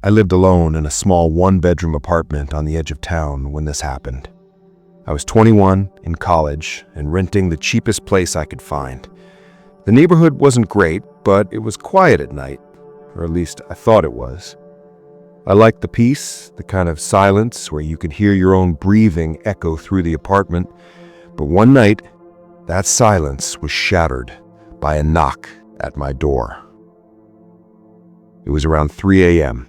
I lived alone in a small one-bedroom apartment on the edge of town when this happened. I was 21, in college, and renting the cheapest place I could find. The neighborhood wasn't great, but it was quiet at night, or at least I thought it was. I liked the peace, the kind of silence where you could hear your own breathing echo through the apartment. But one night, that silence was shattered by a knock at my door. It was around 3 a.m.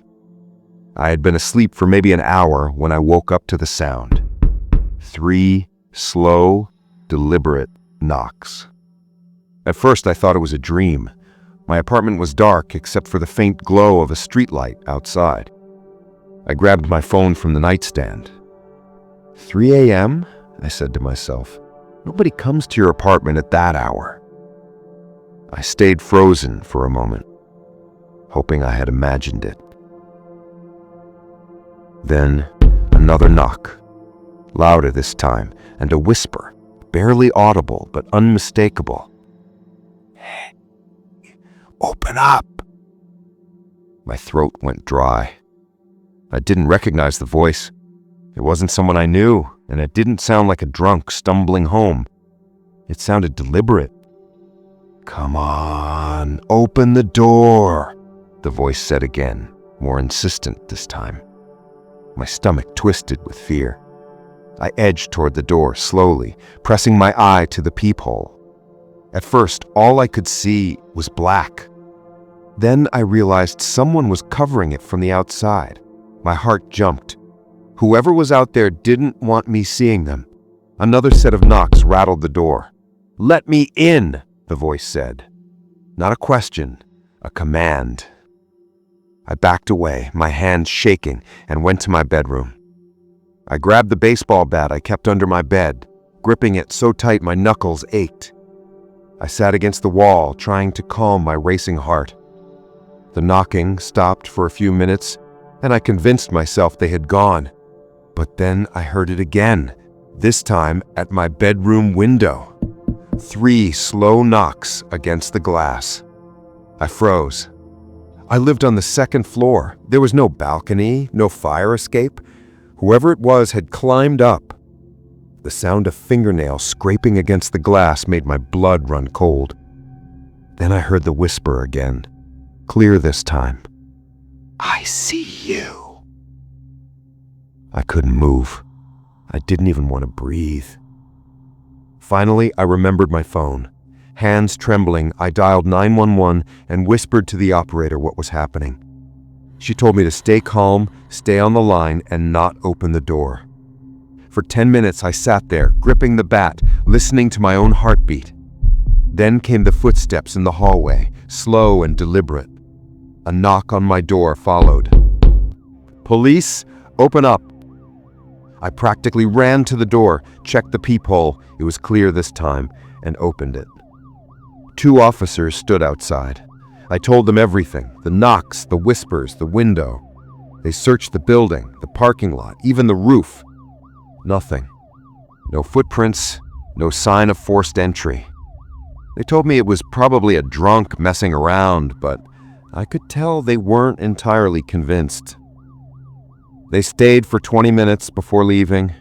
I had been asleep for maybe an hour when I woke up to the sound. 3 slow, deliberate knocks. At first, I thought it was a dream. My apartment was dark except for the faint glow of a streetlight outside. I grabbed my phone from the nightstand. 3 a.m., I said to myself. Nobody comes to your apartment at that hour. I stayed frozen for a moment, hoping I had imagined it. Then, another knock, louder this time, and a whisper, barely audible but unmistakable. "Hey, open up!" My throat went dry. I didn't recognize the voice. It wasn't someone I knew, and it didn't sound like a drunk stumbling home. It sounded deliberate. "Come on, open the door," the voice said again, more insistent this time. My stomach twisted with fear. I edged toward the door slowly, pressing my eye to the peephole. At first, all I could see was black. Then I realized someone was covering it from the outside. My heart jumped. Whoever was out there didn't want me seeing them. Another set of knocks rattled the door. "Let me in," the voice said. Not a question, a command. I backed away, my hands shaking, and went to my bedroom. I grabbed the baseball bat I kept under my bed, gripping it so tight my knuckles ached. I sat against the wall, trying to calm my racing heart. The knocking stopped for a few minutes, and I convinced myself they had gone. But then I heard it again, this time at my bedroom window. 3 slow knocks against the glass. I froze. I lived on the 2nd floor. There was no balcony, no fire escape. Whoever it was had climbed up. The sound of fingernails scraping against the glass made my blood run cold. Then I heard the whisper again, clear this time. "I see you." I couldn't move. I didn't even want to breathe. Finally, I remembered my phone. Hands trembling, I dialed 911 and whispered to the operator what was happening. She told me to stay calm, stay on the line, and not open the door. For 10 minutes, I sat there, gripping the bat, listening to my own heartbeat. Then came the footsteps in the hallway, slow and deliberate. A knock on my door followed. "Police, open up." I practically ran to the door, checked the peephole, it was clear this time, and opened it. 2 officers stood outside. I told them everything, the knocks, the whispers, the window. They searched the building, the parking lot, even the roof. Nothing. No footprints, no sign of forced entry. They told me it was probably a drunk messing around, but I could tell they weren't entirely convinced. They stayed for 20 minutes before leaving.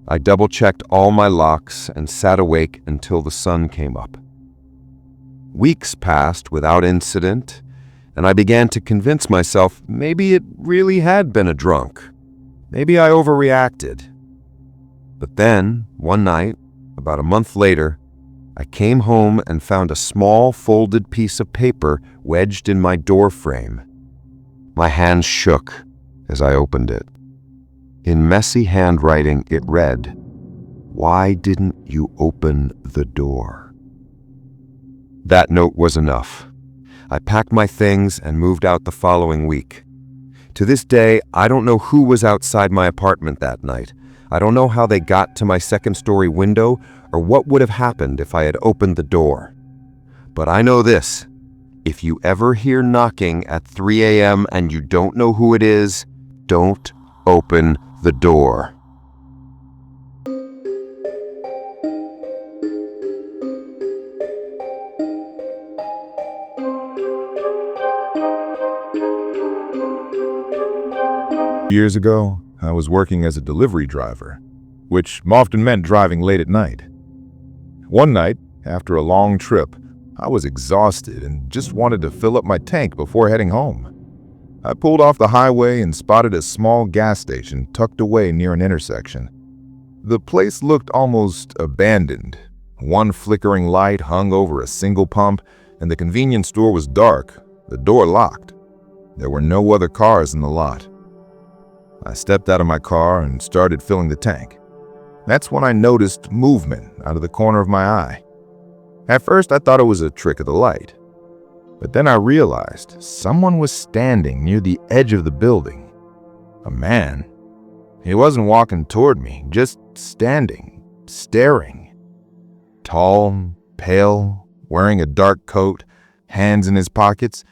I double-checked all my locks and sat awake until the sun came up. Weeks passed without incident, and I began to convince myself maybe it really had been a drunk. Maybe I overreacted. But then, one night, about a month later, I came home and found a small folded piece of paper wedged in my door frame. My hands shook as I opened it. In messy handwriting, it read, "Why didn't you open the door?" That note was enough. I packed my things and moved out the following week. To this day, I don't know who was outside my apartment that night. I don't know how they got to my 2nd-story window or what would have happened if I had opened the door. But I know this. If you ever hear knocking at 3 a.m. and you don't know who it is, don't open the door. years ago, I was working as a delivery driver, which often meant driving late at night. One night, after a long trip, I was exhausted and just wanted to fill up my tank before heading home. I pulled off the highway and spotted a small gas station tucked away near an intersection. The place looked almost abandoned. One flickering light hung over a single pump, and the convenience store was dark, the door locked. There were no other cars in the lot. I stepped out of my car and started filling the tank. That's when I noticed movement out of the corner of my eye. At first, I thought it was a trick of the light. But then I realized someone was standing near the edge of the building. A man. He wasn't walking toward me, just standing, staring. Tall, pale, wearing a dark coat, hands in his pockets.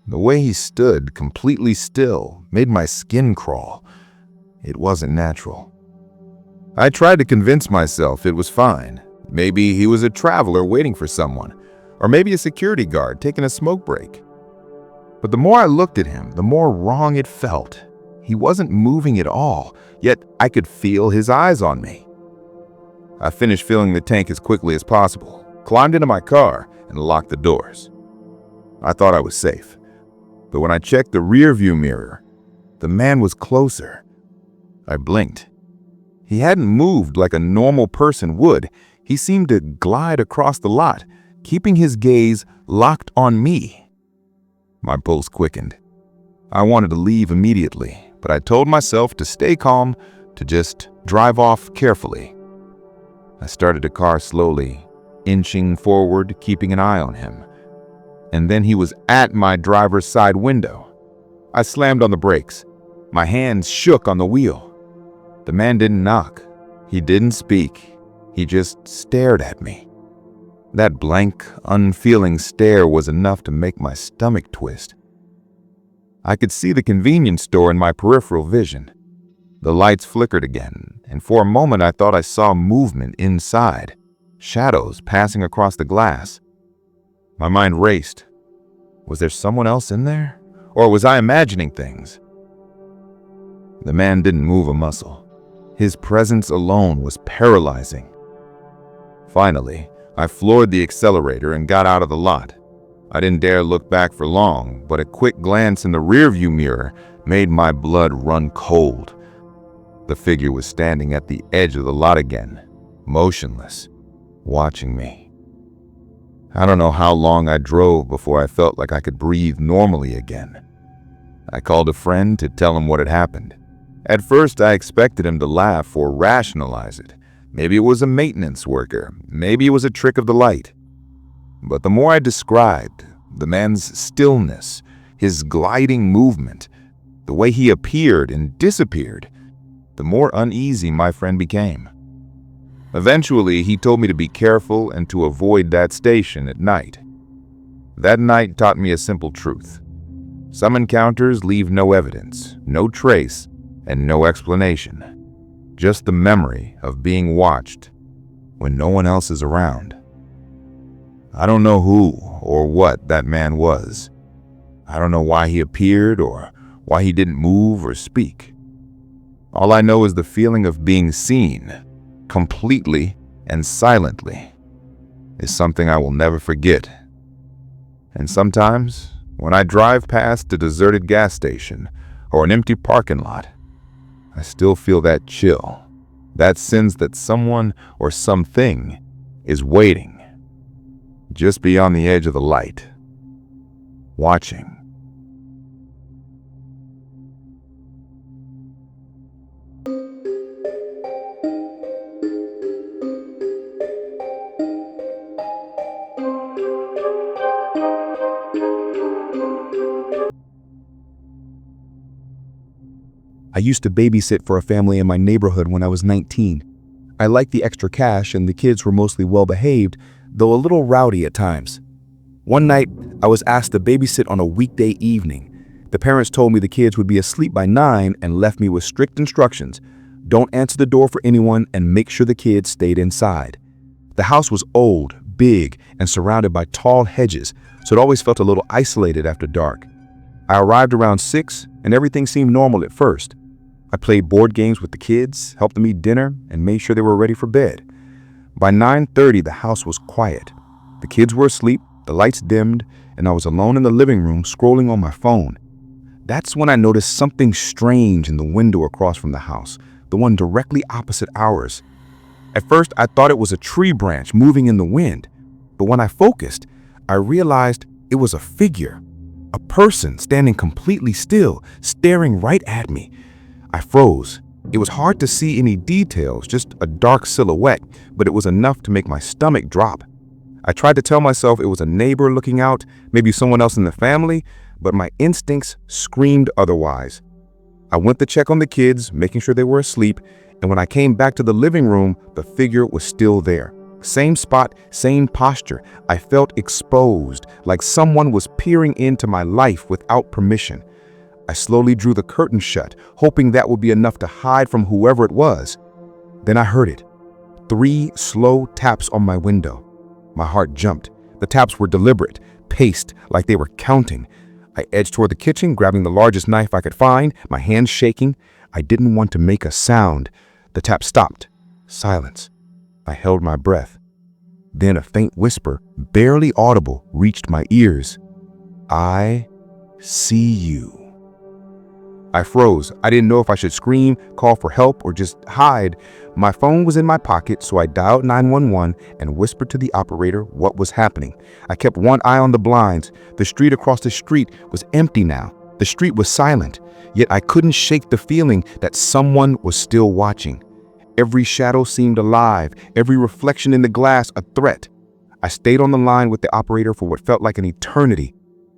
The way he stood, completely still, made my skin crawl. It wasn't natural. I tried to convince myself it was fine. Maybe he was a traveler waiting for someone, or maybe a security guard taking a smoke break. But the more I looked at him, the more wrong it felt. He wasn't moving at all, yet I could feel his eyes on me. I finished filling the tank as quickly as possible, climbed into my car, and locked the doors. I thought I was safe. But when I checked the rearview mirror, the man was closer. I blinked. He hadn't moved like a normal person would. He seemed to glide across the lot, keeping his gaze locked on me. My pulse quickened. I wanted to leave immediately, but I told myself to stay calm, to just drive off carefully. I started the car slowly, inching forward, keeping an eye on him. And then he was at my driver's side window. I slammed on the brakes. My hands shook on the wheel. The man didn't knock. He didn't speak. He just stared at me. That blank, unfeeling stare was enough to make my stomach twist. I could see the convenience store in my peripheral vision. The lights flickered again, and for a moment I thought I saw movement inside, shadows passing across the glass. My mind raced. Was there someone else in there? Or was I imagining things? The man didn't move a muscle. His presence alone was paralyzing. Finally, I floored the accelerator and got out of the lot. I didn't dare look back for long, but a quick glance in the rearview mirror made my blood run cold. The figure was standing at the edge of the lot again, motionless, watching me. I don't know how long I drove before I felt like I could breathe normally again. I called a friend to tell him what had happened. At first, I expected him to laugh or rationalize it. Maybe it was a maintenance worker. Maybe it was a trick of the light. But the more I described the man's stillness, his gliding movement, the way he appeared and disappeared, the more uneasy my friend became. Eventually, he told me to be careful and to avoid that station at night. That night taught me a simple truth. Some encounters leave no evidence, no trace, and no explanation. Just the memory of being watched when no one else is around. I don't know who or what that man was. I don't know why he appeared or why he didn't move or speak. All I know is the feeling of being seen, completely and silently, is something I will never forget. And sometimes, when I drive past a deserted gas station or an empty parking lot, I still feel that chill, that sense that someone or something is waiting, just beyond the edge of the light, watching. I used to babysit for a family in my neighborhood when I was 19. I liked the extra cash and the kids were mostly well-behaved, though a little rowdy at times. One night, I was asked to babysit on a weekday evening. The parents told me the kids would be asleep by 9 and left me with strict instructions. Don't answer the door for anyone and make sure the kids stayed inside. The house was old, big, and surrounded by tall hedges, so it always felt a little isolated after dark. I arrived around 6 and everything seemed normal at first. I played board games with the kids, helped them eat dinner, and made sure they were ready for bed. By 9:30, the house was quiet. The kids were asleep, the lights dimmed, and I was alone in the living room scrolling on my phone. That's when I noticed something strange in the window across from the house, the one directly opposite ours. At first, I thought it was a tree branch moving in the wind, but when I focused, I realized it was a figure, a person standing completely still, staring right at me. I froze. It was hard to see any details, just a dark silhouette, but it was enough to make my stomach drop. I tried to tell myself it was a neighbor looking out, maybe someone else in the family, but my instincts screamed otherwise. I went to check on the kids, making sure they were asleep, and when I came back to the living room, the figure was still there. Same spot, same posture. I felt exposed, like someone was peering into my life without permission. I slowly drew the curtain shut, hoping that would be enough to hide from whoever it was. Then I heard it. 3 slow taps on my window. My heart jumped. The taps were deliberate, paced like they were counting. I edged toward the kitchen, grabbing the largest knife I could find, my hands shaking. I didn't want to make a sound. The tap stopped. Silence. I held my breath. Then a faint whisper, barely audible, reached my ears. "I see you." I froze. I didn't know if I should scream, call for help, or just hide. My phone was in my pocket, so I dialed 911 and whispered to the operator what was happening. I kept one eye on the blinds. The street across the street was empty now. The street was silent, yet I couldn't shake the feeling that someone was still watching. Every shadow seemed alive, every reflection in the glass a threat. I stayed on the line with the operator for what felt like an eternity.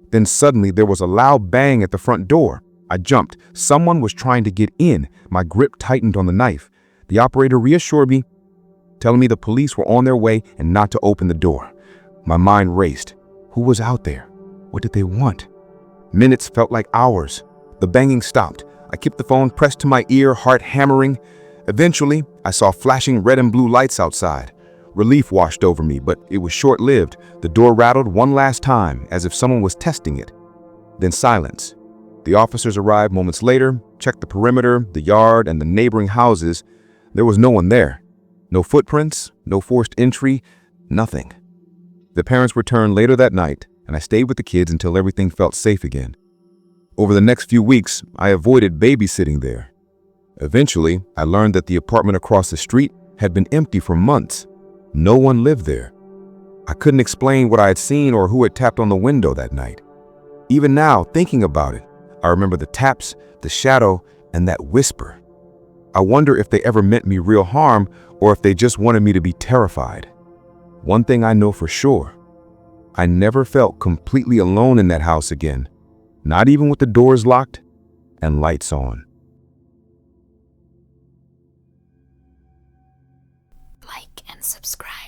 Then suddenly there was a loud bang at the front door. I jumped. Someone was trying to get in. My grip tightened on the knife. The operator reassured me, telling me the police were on their way and not to open the door. My mind raced. Who was out there? What did they want? Minutes felt like hours. The banging stopped. I kept the phone pressed to my ear, heart hammering. Eventually, I saw flashing red and blue lights outside. Relief washed over me, but it was short-lived. The door rattled one last time, as if someone was testing it. Then silence. The officers arrived moments later, checked the perimeter, the yard, and the neighboring houses. There was no one there. No footprints, no forced entry, nothing. The parents returned later that night, and I stayed with the kids until everything felt safe again. Over the next few weeks, I avoided babysitting there. Eventually, I learned that the apartment across the street had been empty for months. No one lived there. I couldn't explain what I had seen or who had tapped on the window that night. Even now, thinking about it, I remember the taps, the shadow, and that whisper. I wonder if they ever meant me real harm or if they just wanted me to be terrified. One thing I know for sure, I never felt completely alone in that house again, not even with the doors locked and lights on. Like and subscribe.